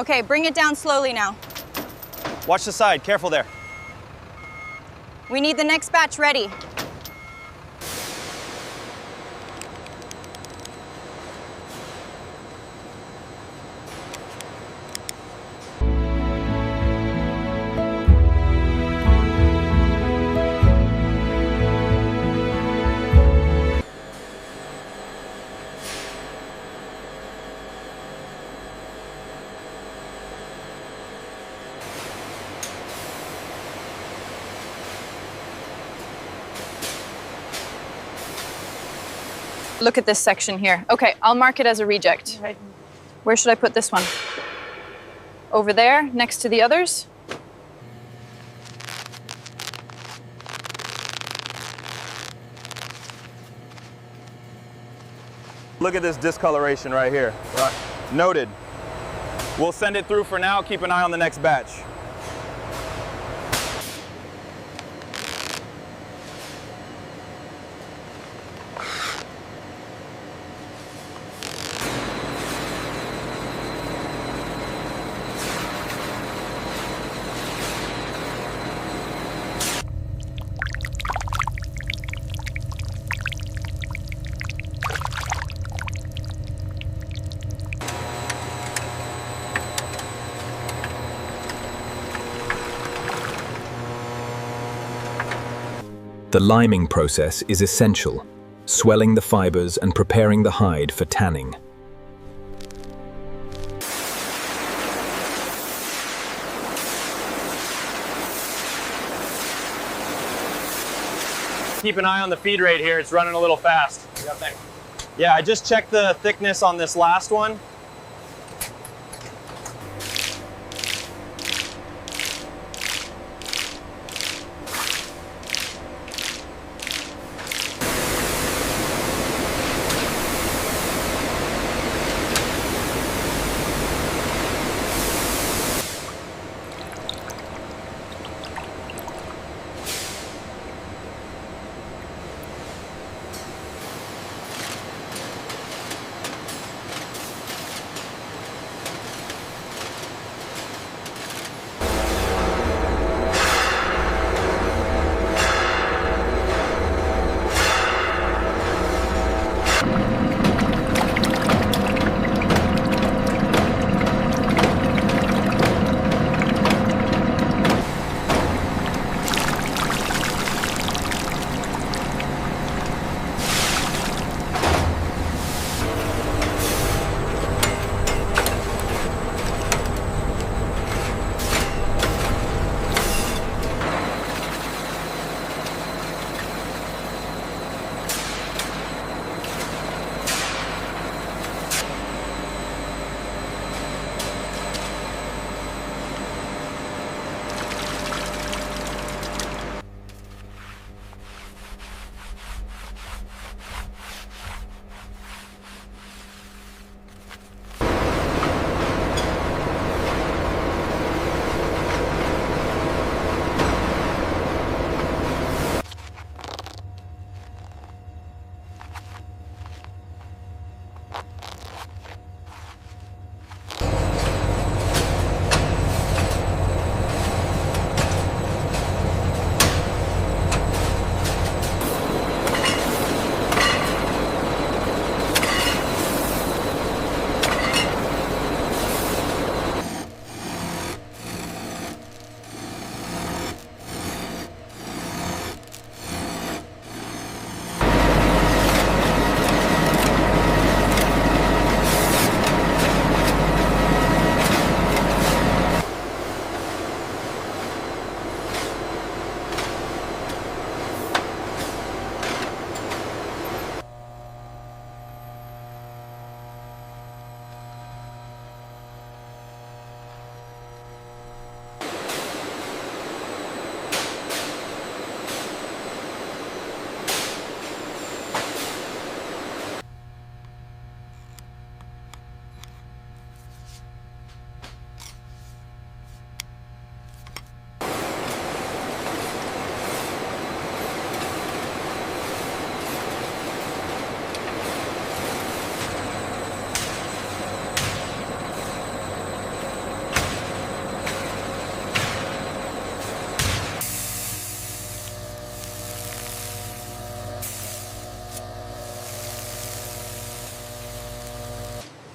Okay, bring it down slowly now. Watch the side, careful there. We need the next batch ready. Look at this section here. Okay, I'll mark it as a reject. Right. Where should I put this one? Over there, next to the others? Look at this discoloration right here. Right. Noted. We'll send it through for now. Keep an eye on the next batch. The liming process is essential, swelling the fibers and preparing the hide for tanning. Keep an eye on the feed rate here. It's running a little fast. Yeah, I just checked the thickness on this last one.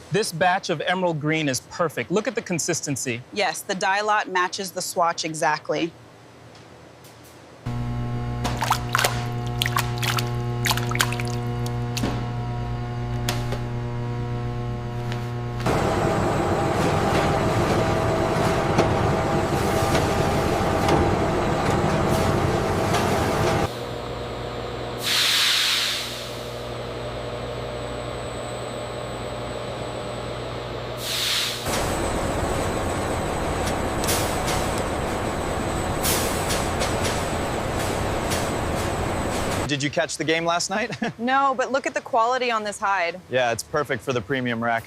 This batch of emerald green is perfect. Look at the consistency. Yes, the dye lot matches the swatch exactly. Did you catch the game last night? No, but look at the quality on this hide. Yeah, it's perfect for the premium rack.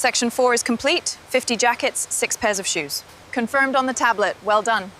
Section 4 is complete. 50 jackets, 6 pairs of shoes. Confirmed on the tablet. Well done.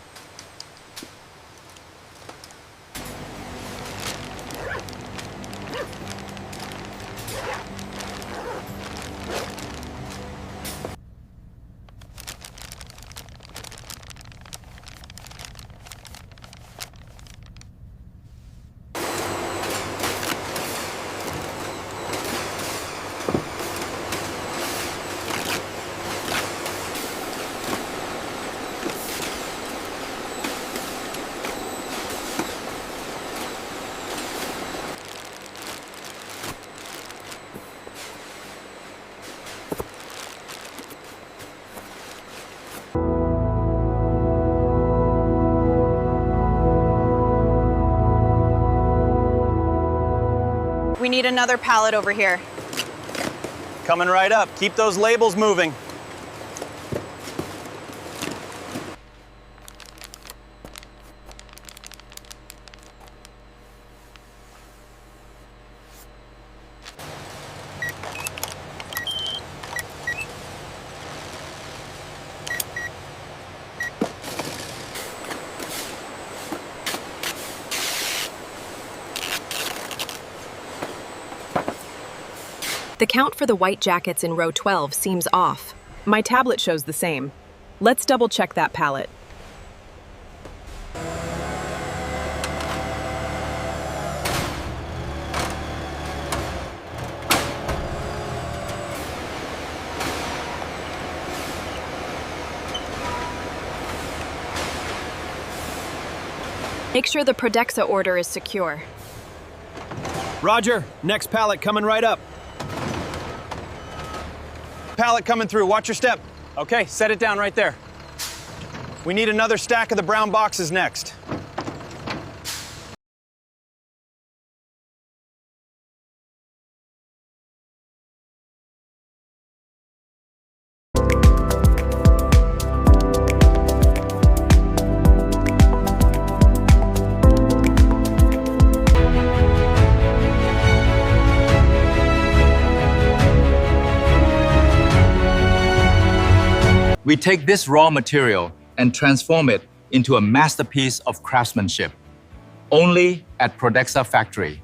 We need another pallet over here. Coming right up. Keep those labels moving. The count for the white jackets in row 12 seems off. My tablet shows the same. Let's double check that pallet. Make sure the Prodexa order is secure. Roger. Next pallet coming right up. Pallet coming through. Watch your step. Okay, set it down right there. We need another stack of the brown boxes next. We take this raw material and transform it into a masterpiece of craftsmanship. Only at Prodexa Factory.